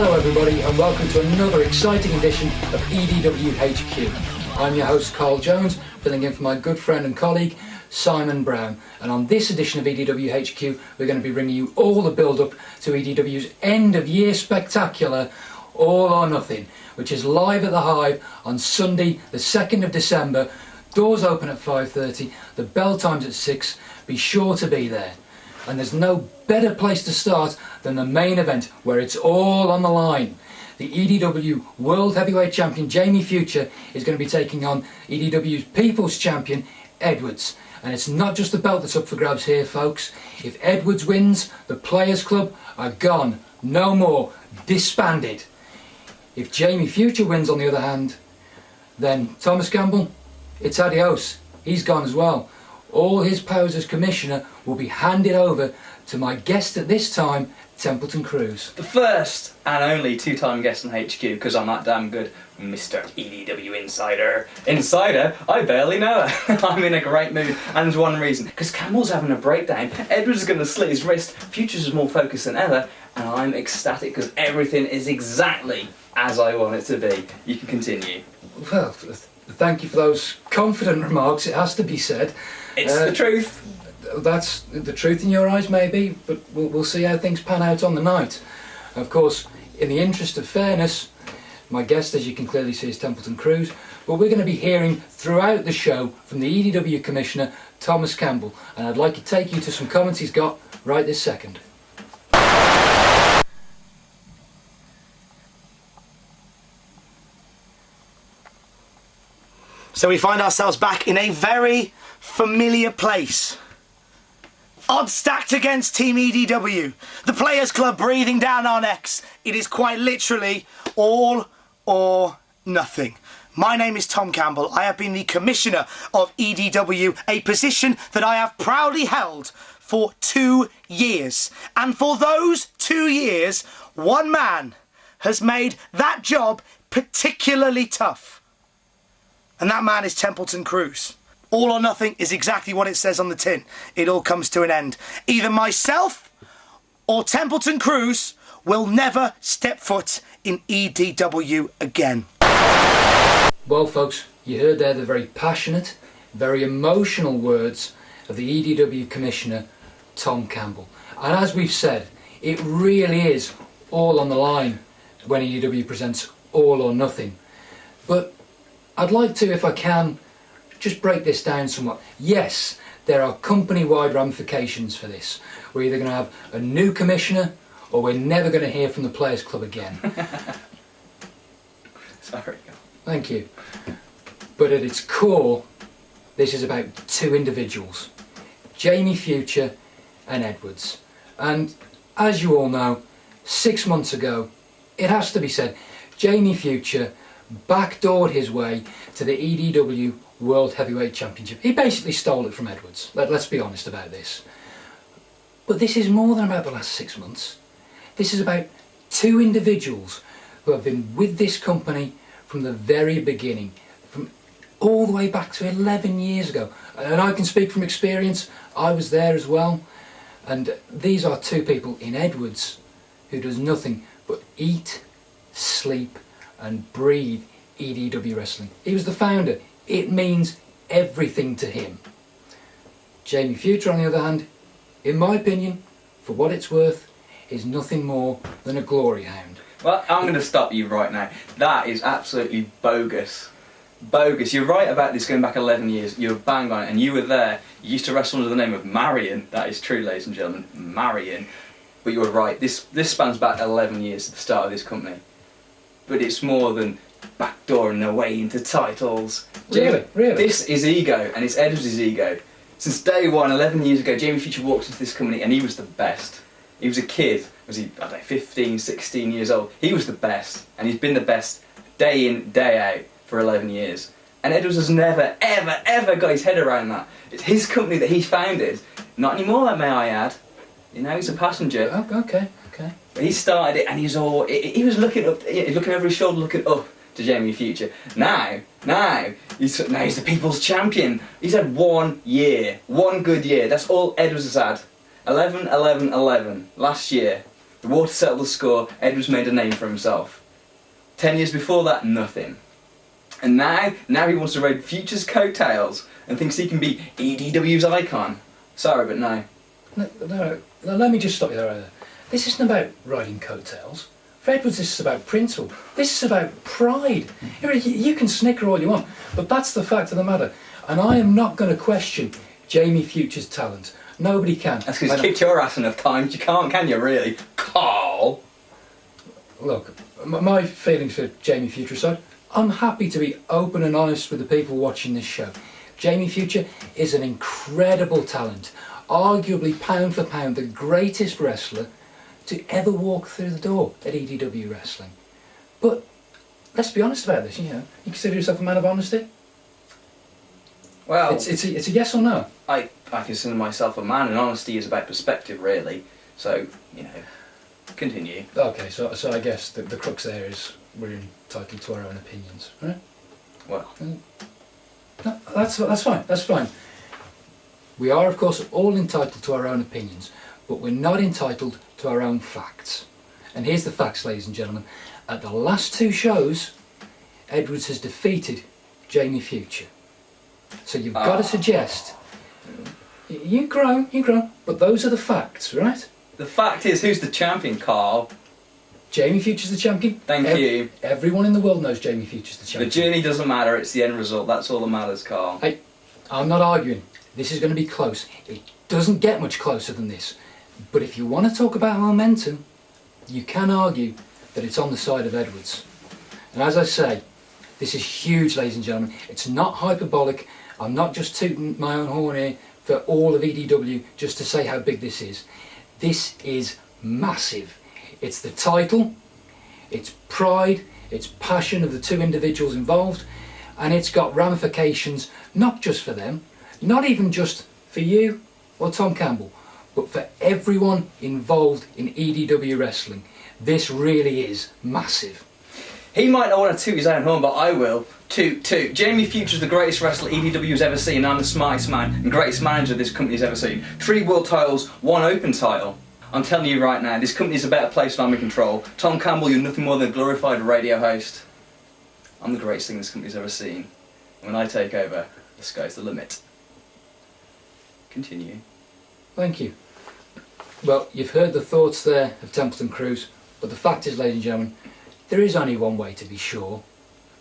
Hello everybody and welcome to another exciting edition of EDW HQ. I'm your host Karl Jones, filling in for my good friend and colleague Simon Brown, and on this edition of EDW HQ we're going to be bringing you all the build-up to EDW's end of year spectacular All or Nothing, which is live at the Hive on Sunday the 2nd of December. Doors open at 5:30, the bell time's at 6, be sure to be there. And there's no better place to start than the main event, where it's all on the line. The EDW World Heavyweight Champion Jamie Future is going to be taking on EDW's People's Champion Edwards. And it's not just the belt that's up for grabs here, folks. If Edwards wins, the Players Club are gone, no more, disbanded. If Jamie Future wins, on the other hand, then Thomas Campbell, it's adios, he's gone as well. All his powers as commissioner will be handed over to my guest at this time, Templeton Cruz. The first and only two-time guest on HQ, because I'm that damn good, Mr. EDW Insider. Insider? I barely know her. I'm in a great mood, and there's one reason. Because Campbell's having a breakdown, Edwards is going to slit his wrist, Futures is more focused than ever, and I'm ecstatic because everything is exactly as I want it to be. You can continue. Well, thank you for those confident remarks, it has to be said. It's the truth. That's the truth in your eyes, maybe, but we'll see how things pan out on the night. Of course, in the interest of fairness, my guest, as you can clearly see, is Templeton Cruz, but we're going to be hearing throughout the show from the EDW Commissioner, Thomas Campbell, and I'd like to take you to some comments he's got right this second. So we find ourselves back in a very familiar place. Odds stacked against Team EDW. The Players Club breathing down our necks. It is quite literally all or nothing. My name is Tom Campbell. I have been the Commissioner of EDW, a position that I have proudly held for 2 years. And for those 2 years, one man has made that job particularly tough. And that man is Templeton Cruz. All or nothing is exactly what it says on the tin. It all comes to an end. Either myself or Templeton Cruz will never step foot in EDW again. Well, folks, you heard there the very passionate, very emotional words of the EDW Commissioner, Tom Campbell. And as we've said, it really is all on the line when EDW presents All or Nothing. But I'd like to, if I can, just break this down somewhat. Yes, there are company-wide ramifications for this. We're either going to have a new commissioner or we're never going to hear from the Players Club again. Sorry. Thank you. But at its core, this is about two individuals, Jamie Future and Edwards. And as you all know, 6 months ago, it has to be said, Jamie Future backdoored his way to the EDW World Heavyweight Championship. He basically stole it from Edwards. Let's be honest about this. But this is more than about the last 6 months. This is about two individuals who have been with this company from the very beginning, from all the way back to 11 years ago. And I can speak from experience, I was there as well. And these are two people in Edwards who does nothing but eat, sleep and breathe EDW Wrestling. He was the founder. It means everything to him. Jamie Future, on the other hand, in my opinion, for what it's worth, is nothing more than a glory hound. Well, I'm going to stop you right now. That is absolutely bogus. Bogus. You're right about this going back 11 years. You're bang on it, and you were there. You used to wrestle under the name of Marion. That is true, ladies and gentlemen. Marion. But you were right. This spans back 11 years to the start of this company. But it's more than backdooring their way into titles. Really? This is ego, and it's Edwards' ego. Since day one, 11 years ago, Jamie Future walked into this company and he was the best. He was a kid. Was he, I don't know, 15, 16 years old? He was the best, and he's been the best day in, day out for 11 years. And Edwards has never, ever, ever got his head around that. It's his company that he founded. Not anymore, may I add. You know, he's a passenger. Oh, okay. But he started it, and he was looking up, looking over his shoulder, looking up to Jamie Future. Now he's the people's champion. He's had 1 year, one good year. That's all Edwards has had. 11, 11, 11 last year. The water settled the score, Edwards made a name for himself. 10 years before that, nothing. And now he wants to ride Future's coattails and thinks he can be EDW's icon. Sorry, but no. No, let me just stop you there. This isn't about riding coattails. For Edwards, this is about principle. This is about pride. You can snicker all you want, but that's the fact of the matter. And I am not going to question Jamie Future's talent. Nobody can. That's because you kicked your ass enough times. You can't, can you, really? Karl! Look, my feelings for Jamie Future aside, I'm happy to be open and honest with the people watching this show. Jamie Future is an incredible talent, arguably pound for pound the greatest wrestler to ever walk through the door at EDW Wrestling. But let's be honest about this, you consider yourself a man of honesty? Well, it's a yes or no. I consider myself a man, and honesty is about perspective, really. So, continue. Okay, so I guess the crux there is we're entitled to our own opinions, right? Well, no, that's fine. We are, of course, all entitled to our own opinions, but we're not entitled to our own facts. And here's the facts, ladies and gentlemen. At the last 2 shows, Edwards has defeated Jamie Future. So you've got to suggest, you've grown, but those are the facts, right? the fact is, who's the champion, Karl? Jamie Future's the champion. Thank you. Everyone in the world knows Jamie Future's the champion. The journey doesn't matter, it's the end result. That's all that matters, Karl. Hey, I'm not arguing. This is going to be close. It doesn't get much closer than this. But if you want to talk about momentum, you can argue that it's on the side of Edwards. And as I say, this is huge, ladies and gentlemen. It's not hyperbolic. I'm not just tooting my own horn here for all of EDW just to say how big this is. This is massive. It's the title, it's pride, it's passion of the two individuals involved, and it's got ramifications not just for them, not even just for you or Tom Campbell, but for everyone involved in EDW Wrestling. This really is massive. He might not want to toot his own horn, but I will. Toot. Jamie Future's the greatest wrestler EDW's ever seen. I'm the smartest man and greatest manager this company's ever seen. 3 world titles, 1 open title. I'm telling you right now, this company's a better place when I'm in control. Tom Campbell, you're nothing more than a glorified radio host. I'm the greatest thing this company's ever seen. When I take over, the sky's the limit. Continue. Thank you. Well, you've heard the thoughts there of Templeton Cruz, but the fact is, ladies and gentlemen, there is only one way to be sure.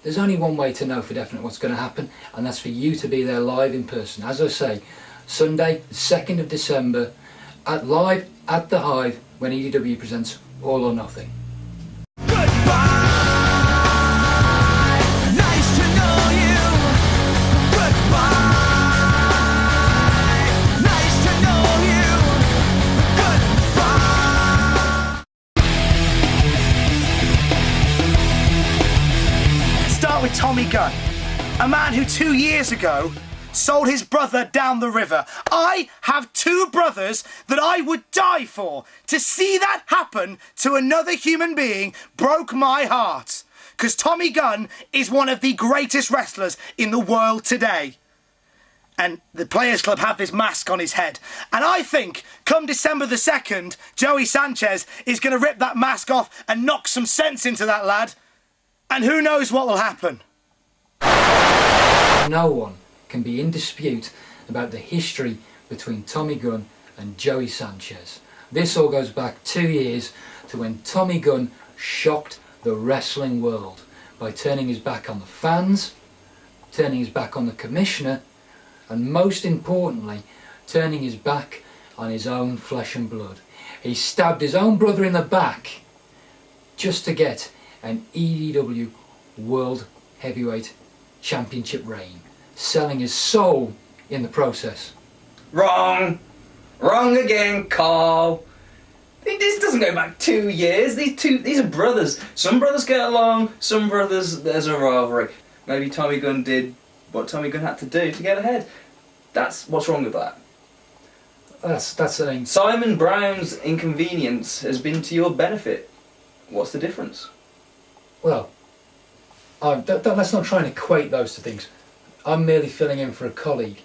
There's only one way to know for definite what's going to happen, and that's for you to be there live in person. As I say, Sunday, the 2nd of December, live at the Hive, when EDW presents All or Nothing. With Tommy Gunn, a man who 2 years ago sold his brother down the river. I have 2 brothers that I would die for. To see that happen to another human being broke my heart. Because Tommy Gunn is one of the greatest wrestlers in the world today. And the Players Club have this mask on his head. And I think, come December the 2nd, Joey Sanchez is going to rip that mask off and knock some sense into that lad. And who knows what will happen? No one can be in dispute about the history between Tommy Gunn and Joey Sanchez. This all goes back 2 years to when Tommy Gunn shocked the wrestling world by turning his back on the fans, turning his back on the commissioner, and most importantly, turning his back on his own flesh and blood. He stabbed his own brother in the back just to get an EDW World Heavyweight Championship reign, selling his soul in the process. Wrong again, Karl. This doesn't go back 2 years. These are brothers. Some brothers get along, some brothers there's a rivalry. Maybe Tommy Gunn did what Tommy Gunn had to do to get ahead. What's wrong with that? That's saying Simon Brown's inconvenience has been to your benefit. What's the difference? Well, let's not try and equate those two things. I'm merely filling in for a colleague.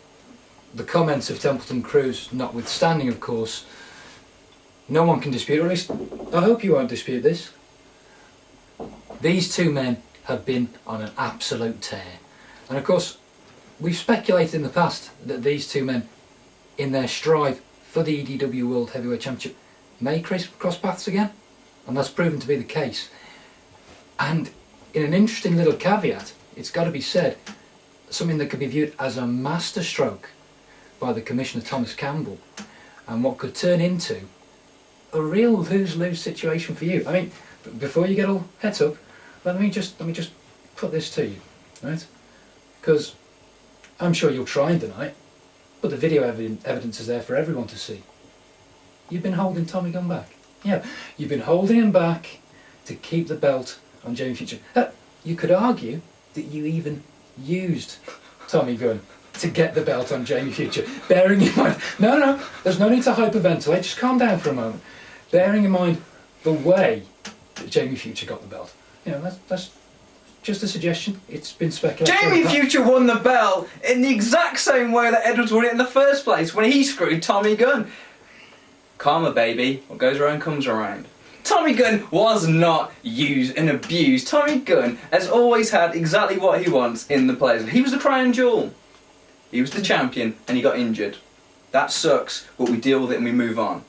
The comments of Templeton Cruz notwithstanding, of course, no one can dispute, or at least I hope you won't dispute this. These two men have been on an absolute tear. And of course, we've speculated in the past that these two men, in their strive for the EDW World Heavyweight Championship, may cross paths again. And that's proven to be the case. And in an interesting little caveat, it's got to be said, something that could be viewed as a masterstroke by the Commissioner Thomas Campbell, and what could turn into a real lose-lose situation for you. I mean, before you get all het up, let me just put this to you, right? Because I'm sure you'll try and deny it, but the video evidence is there for everyone to see. You've been holding Tommy Gunn back. Yeah, you've been holding him back to keep the belt on Jamie Future. You could argue that you even used Tommy Gunn to get the belt on Jamie Future. Bearing in mind, no, there's no need to hyperventilate, just calm down for a moment. Bearing in mind the way that Jamie Future got the belt. You know, that's just a suggestion. It's been speculated. Jamie Future won the belt in the exact same way that Edwards won it in the first place, when he screwed Tommy Gunn. Karma, baby. What goes around comes around. Tommy Gunn was not used and abused. Tommy Gunn has always had exactly what he wants in the players. He was the crown jewel. He was the champion and he got injured. That sucks, but we deal with it and we move on.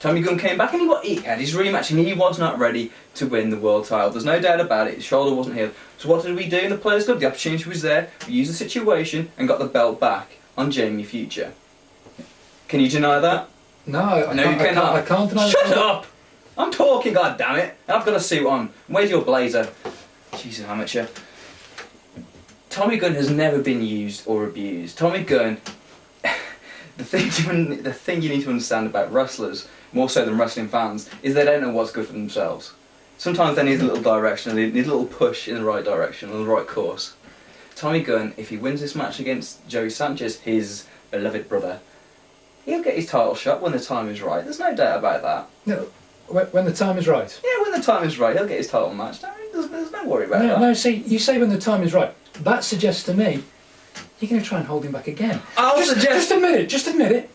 Tommy Gunn came back and he had his rematch and he was not ready to win the world title. There's no doubt about it. His shoulder wasn't healed. So what did we do in the Players Club? The opportunity was there. We used the situation and got the belt back on Jamie Future. Can you deny that? No, I can't deny that. Shut up! I'm talking, goddammit. I've got a suit on. Where's your blazer? Jesus, amateur. Tommy Gunn has never been used or abused. Tommy Gunn, the thing you need to understand about wrestlers, more so than wrestling fans, is they don't know what's good for themselves. Sometimes they need a little direction, they need a little push in the right direction, on the right course. Tommy Gunn, if he wins this match against Joey Sanchez, his beloved brother, he'll get his title shot when the time is right. There's no doubt about that. No, when the time is right. Yeah, when the time is right, he'll get his title match. There's no worry about that. No, see, you say when the time is right. That suggests to me you're going to try and hold him back again. Just admit it.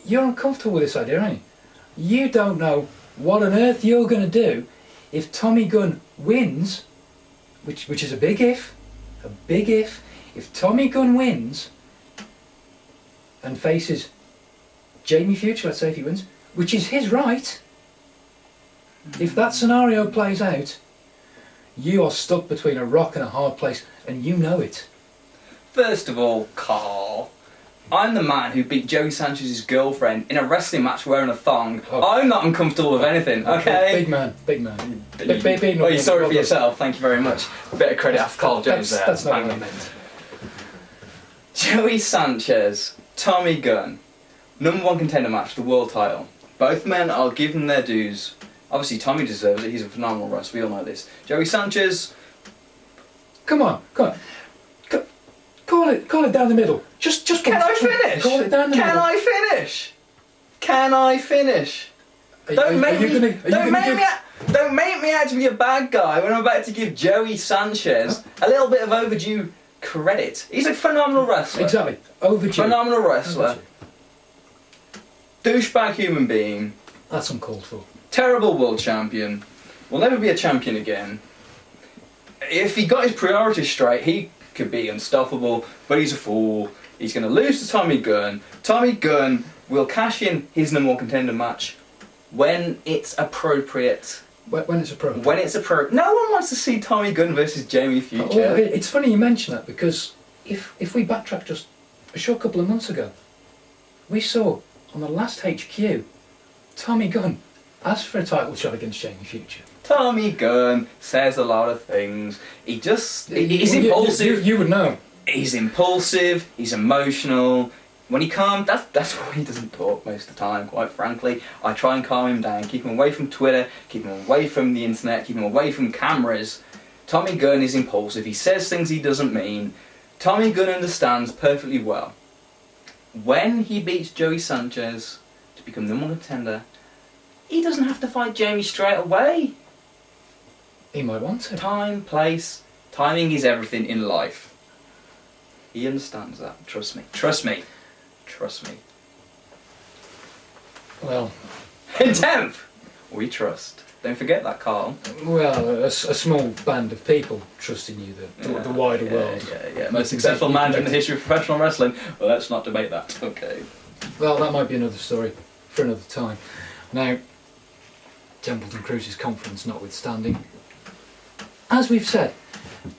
You're uncomfortable with this idea, aren't you? You don't know what on earth you're going to do if Tommy Gunn wins, which is a big if. If Tommy Gunn wins and faces Jamie Future, let's say if he wins, which is his right, if that scenario plays out, you are stuck between a rock and a hard place, and you know it. First of all, Karl, I'm the man who beat Joey Sanchez's girlfriend in a wrestling match wearing a thong. Oh. I'm not uncomfortable with anything, okay? Big man. Oh, you're sorry for yourself, thank you very much. Bit of credit after Karl Jones there. That's not what I meant. Joey Sanchez, Tommy Gunn, #1 contender match for the world title. Both men are given their dues. Obviously, Tommy deserves it. He's a phenomenal wrestler. We all know this. Joey Sanchez. Come on. Call it down the middle. Just. Can I finish? Call it down the middle. Can I finish? Don't make me out to be a bad guy when I'm about to give Joey Sanchez a little bit of overdue credit. He's a phenomenal wrestler. Exactly. Overdue. Phenomenal wrestler. Douchebag human being. That's uncalled for. Terrible world champion. Will never be a champion again. If he got his priorities straight, he could be unstoppable, but he's a fool. He's going to lose to Tommy Gunn. Tommy Gunn will cash in his #1 contender match when it's appropriate. When it's appropriate. When it's appropriate. No one wants to see Tommy Gunn versus Jamie Future. Oh, it's funny you mention that, because if we backtrack just a short couple of months ago, we saw on the last HQ, Tommy Gunn asked for a title shot against Jamie Future. Tommy Gunn says a lot of things. He's impulsive. You would know. He's impulsive, he's emotional. When he calms, that's why he doesn't talk most of the time, quite frankly. I try and calm him down, keep him away from Twitter, keep him away from the internet, keep him away from cameras. Tommy Gunn is impulsive, he says things he doesn't mean. Tommy Gunn understands perfectly well. When he beats Joey Sanchez to become the #1 contender, he doesn't have to fight Jamie straight away. He might want to. Time, place, timing is everything in life. He understands that. Trust me. Trust me. Trust me. Well, In 10th, we trust. Don't forget that, Karl. well, a small band of people trusting you, the wider world. Yeah. Most successful man in the history of professional wrestling. Well, let's not debate that. Okay. Well, that might be another story for another time. Now, Templeton Cruise's confidence notwithstanding, as we've said,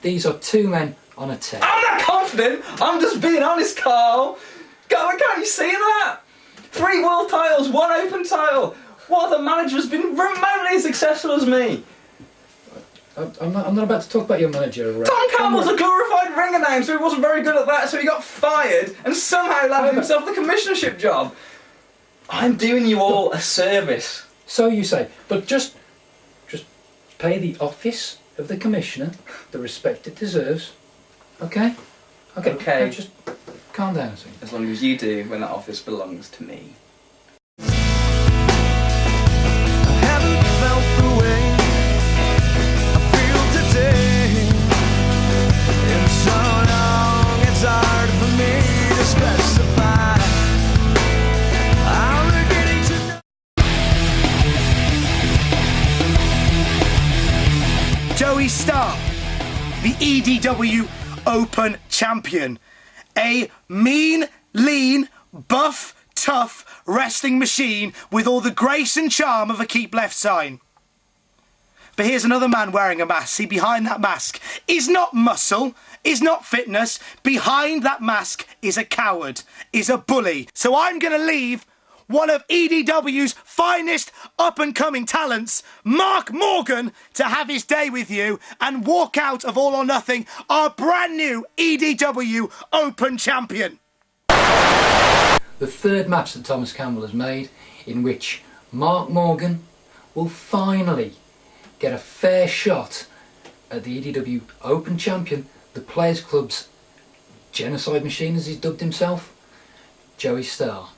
these are two men on a tear. I'm not confident. I'm just being honest, Karl. Can't you see that? 3 world titles, 1 open title. What other manager has been remotely as successful as me? I'm not about to talk about your manager. Tom Campbell's a glorified ring announcer who wasn't very good at that, so he got fired and somehow landed himself the commissionership job. I'm doing you all a service. So you say, but just pay the office of the commissioner the respect it deserves. Okay? Okay. Just calm down a second. As long as you do when that office belongs to me. Joey Starr, the EDW Open Champion. A mean, lean, buff, tough wrestling machine with all the grace and charm of a keep left sign. But here's another man wearing a mask. See, behind that mask is not muscle, is not fitness. Behind that mask is a coward, is a bully. So I'm going to leave one of EDW's finest up-and-coming talents, Mark Morgan, to have his day with you and walk out of All or Nothing, our brand new EDW Open Champion. The third match that Thomas Campbell has made, in which Mark Morgan will finally get a fair shot at the EDW Open Champion, the Players Club's genocide machine, as he's dubbed himself, Joey Starr.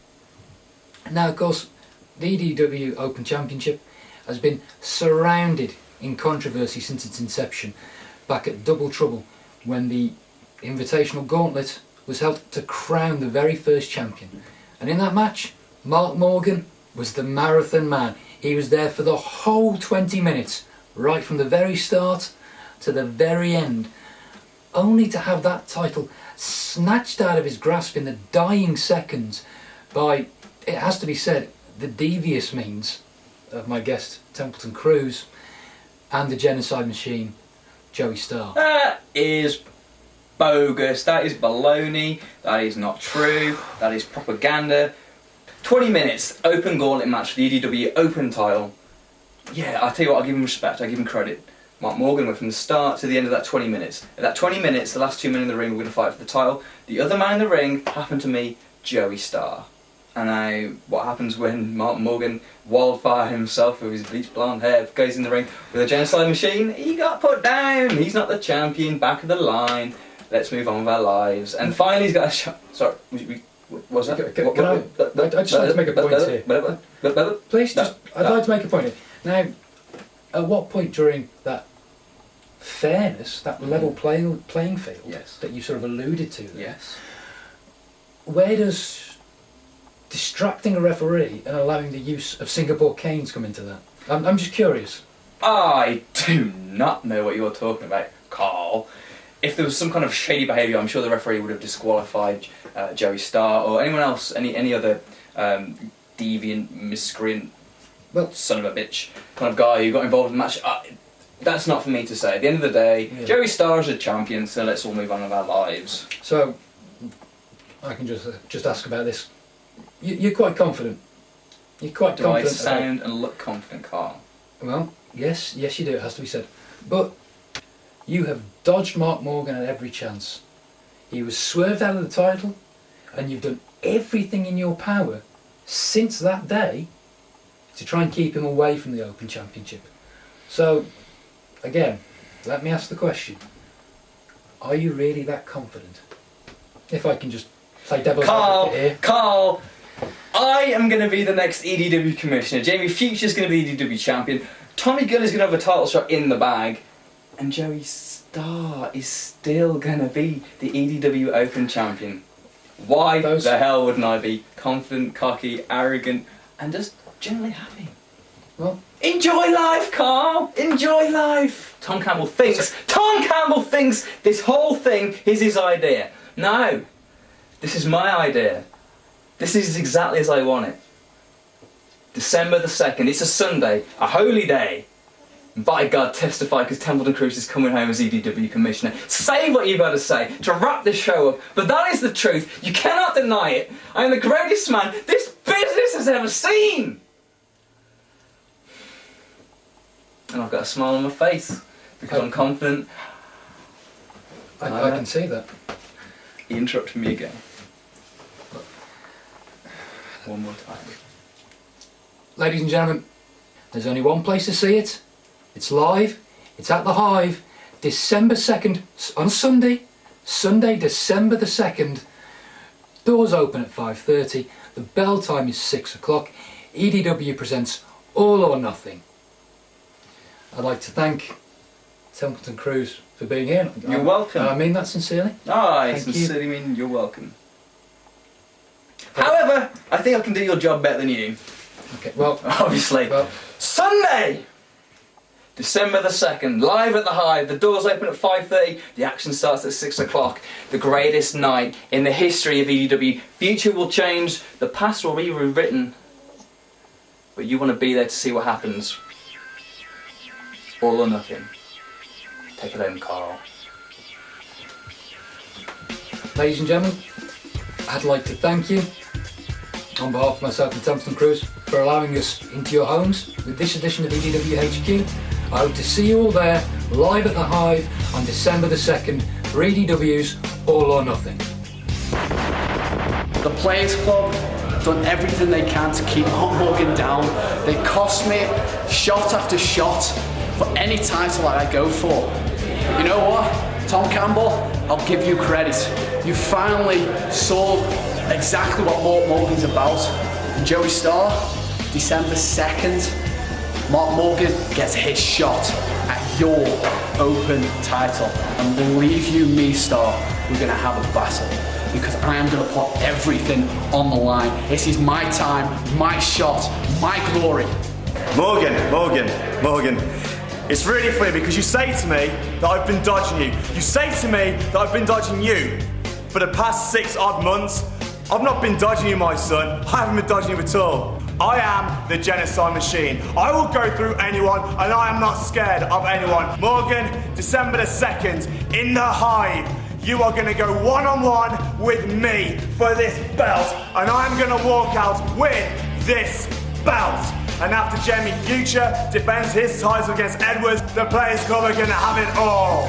Now, of course, the EDW Open Championship has been surrounded in controversy since its inception, back at Double Trouble, when the Invitational Gauntlet was held to crown the very first champion. And in that match, Mark Morgan was the marathon man. He was there for the whole 20 minutes, right from the very start to the very end, only to have that title snatched out of his grasp in the dying seconds by, it has to be said, the devious means of my guest Templeton Cruise and the genocide machine Joey Starr. That is bogus. That is baloney. That is not true. That is propaganda. 20 minutes open gauntlet match for the EDW Open title. Yeah, I'll tell you what, I'll give him respect, I'll give him credit. Mark Morgan went from the start to the end of that 20 minutes. At that 20 minutes, the last 2 men in the ring were going to fight for the title. The other man in the ring happened to me, Joey Starr. And now, what happens when Mark Morgan, wildfire himself with his bleached blonde hair, goes in the ring with a genocide machine? He got put down. He's not the champion, back of the line. Let's move on with our lives. And finally, he's got a shot. Sorry, what's that? I just like to make a point here. Please, I'd like to make a point here. Now, at what point during that fairness, that level playing field that you sort of alluded to there, where does distracting a referee and allowing the use of Singapore canes come into that? I'm just curious. I do not know what you're talking about, Karl. If there was some kind of shady behaviour, I'm sure the referee would have disqualified Joey Starr or anyone else, any other deviant, miscreant, son of a bitch kind of guy who got involved in the match. That's not for me to say. At the end of the day, Joey Starr is a champion, so let's all move on with our lives. So, I can just ask about this. You're quite confident. You're quite confident. Do I sound and look confident, Karl? Well, yes you do, it has to be said. But you have dodged Mark Morgan at every chance. He was swerved out of the title, and you've done everything in your power since that day to try and keep him away from the Open Championship. So, again, let me ask the question. Are you really that confident? If I can just play devil's advocate here. Karl, I am going to be the next EDW Commissioner. Jamie Future's going to be EDW Champion. Tommy Gunn is going to have a title shot in the bag. And Joey Starr is still going to be the EDW Open Champion. Why the hell wouldn't I be confident, cocky, arrogant, and just generally happy. Well, enjoy life, Karl! Enjoy life! Tom Campbell thinks this whole thing is his idea. No, this is my idea. This is exactly as I want it. December the 2nd, it's a Sunday, a holy day. By God, testify, because Templeton Cruz is coming home as EDW Commissioner. Say what you've got to say to wrap this show up, but that is the truth. You cannot deny it. I am the greatest man this business has ever seen. And I've got a smile on my face because I'm confident. I can see that. He interrupted me again. One more time. Ladies and gentlemen, there's only one place to see it. It's live. It's at the Hive. December 2nd, on Sunday, December the 2nd. Doors open at 5:30. The bell time is 6 o'clock. EDW presents All or Nothing. I'd like to thank Templeton Cruz for being here. You're welcome. I mean that sincerely. I sincerely mean you're welcome. However, I think I can do your job better than you. Okay, well, obviously. Well, Sunday, December the 2nd, live at the Hive. The doors open at 5:30. The action starts at 6 o'clock. The greatest night in the history of EDW. Future will change. The past will be rewritten. But you want to be there to see what happens. All or nothing. Take it home, Karl. ladies and gentlemen, I'd like to thank you on behalf of myself and Templeton Cruz for allowing us into your homes with this edition of EDW HQ. I hope to see you all there, live at the Hive on December the 2nd for EDW's All or Nothing. The Players Club done everything they can to keep Mark Morgan down. They cost me shot after shot for any title that I go for. You know what, Tom Campbell, I'll give you credit. You finally saw exactly what Mark Morgan's about. And Joey Starr, December 2nd, Mark Morgan gets his shot at your open title. And believe you me, Starr, we're gonna have a battle. Because I am going to put everything on the line. This is my time, my shot, my glory. Morgan. It's really funny because you say to me that I've been dodging you. You say to me that I've been dodging you. For the past 6 odd months, I've not been dodging you, my son. I haven't been dodging you at all. I am the genocide machine. I will go through anyone and I am not scared of anyone. Morgan, December the 2nd, in the Hive. You are going to go one-on-one with me for this belt, and I'm going to walk out with this belt. And after Jamie Future defends his title against Edwards, the Players Club are going to have it all.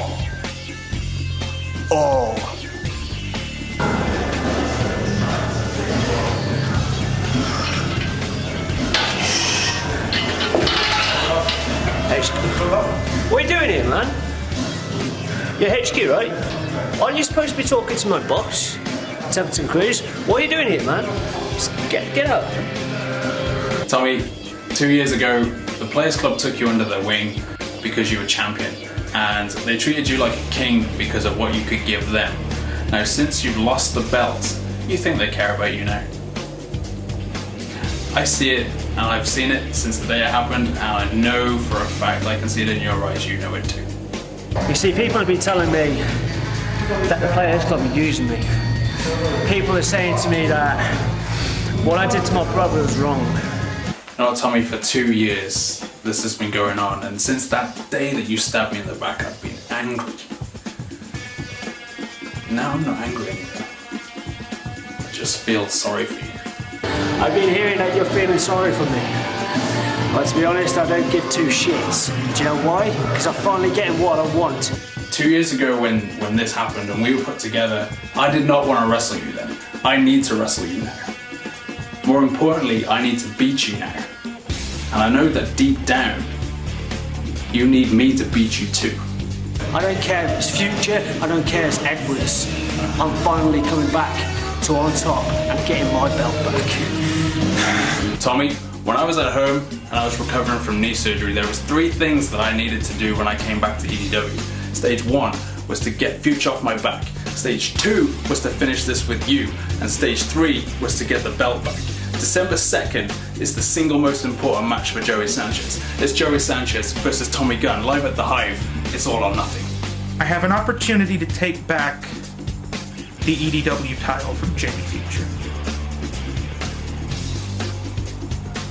All. What are you doing here, man? You're HQ, right? Aren't you supposed to be talking to my boss, Templeton Cruz? What are you doing here, man? Just get up. Tommy, 2 years ago, the Players Club took you under their wing because you were champion, and they treated you like a king because of what you could give them. Now, since you've lost the belt, you think they care about you now. I see it, and I've seen it since the day it happened, and I know for a fact, I can see it in your eyes, you know it too. You see, people have been telling me that the Players Club are using me. People are saying to me that what I did to my brother was wrong. You know what, Tommy, for 2 years this has been going on, and since that day that you stabbed me in the back, I've been angry. Now I'm not angry anymore. I just feel sorry for you. I've been hearing that you're feeling sorry for me. But to be honest, I don't give two shits. Do you know why? Because I'm finally getting what I want. 2 years ago when this happened and we were put together, I did not want to wrestle you then. I need to wrestle you now. More importantly, I need to beat you now. And I know that deep down, you need me to beat you too. I don't care if it's Future, I don't care if it's Edwards. I'm finally coming back to on top and getting my belt back. Tommy, when I was at home and I was recovering from knee surgery, there was 3 things that I needed to do when I came back to EDW. Stage 1 was to get Future off my back. Stage 2 was to finish this with you. And stage 3 was to get the belt back. December 2nd is the single most important match for Joey Sanchez. It's Joey Sanchez versus Tommy Gunn live at the Hive. It's all or nothing. I have an opportunity to take back the EDW title from Jamie Future.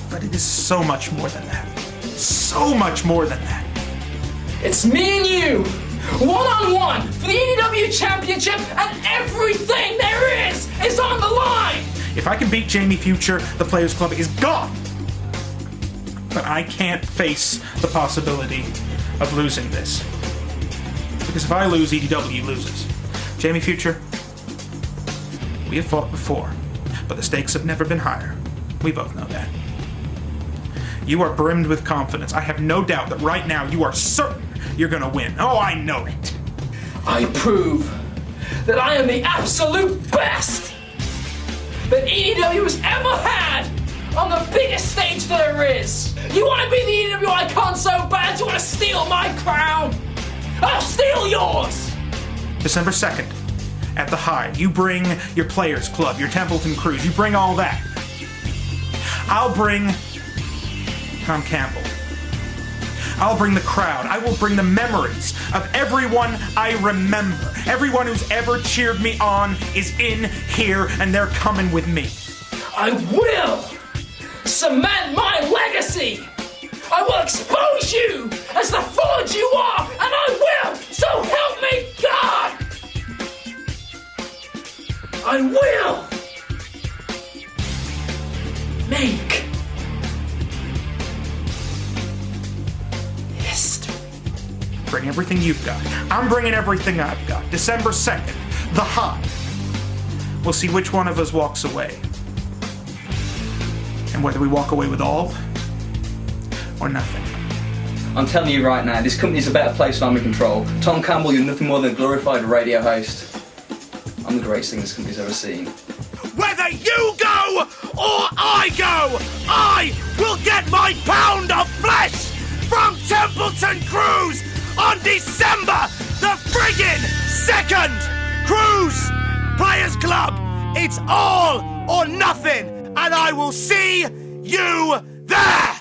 But it is so much more than that. So much more than that. It's me and you, one-on-one, for the EDW Championship, and everything there is on the line! If I can beat Jamie Future, the Players Club is gone! But I can't face the possibility of losing this. Because if I lose, EDW loses. Jamie Future, we have fought before, but the stakes have never been higher. We both know that. You are brimmed with confidence. I have no doubt that right now you are certain you're gonna win. Oh, I know it. I prove that I am the absolute best that EDW has ever had on the biggest stage there is. You want to be the EDW icon so bad, you want to steal my crown? I'll steal yours! December 2nd, at the Hive, you bring your Players Club, your Templeton crews, you bring all that. I'll bring Tom Campbell. I'll bring the crowd. I will bring the memories of everyone I remember. Everyone who's ever cheered me on is in here, and they're coming with me. I will cement my legacy. I will expose you as the fraud you are, and I will, so help me God! I will make history. Bring everything you've got. I'm bringing everything I've got. December 2nd, the Hive. We'll see which one of us walks away. And whether we walk away with all or nothing. I'm telling you right now, this company's a better place than I'm in control. Tom Campbell, you're nothing more than a glorified radio host. I'm the greatest thing this company's ever seen. Whether you go or I go, I will get my pound of flesh from Templeton Cruise on December the friggin' 2nd. Cruise Players Club, it's all or nothing, and I will see you there.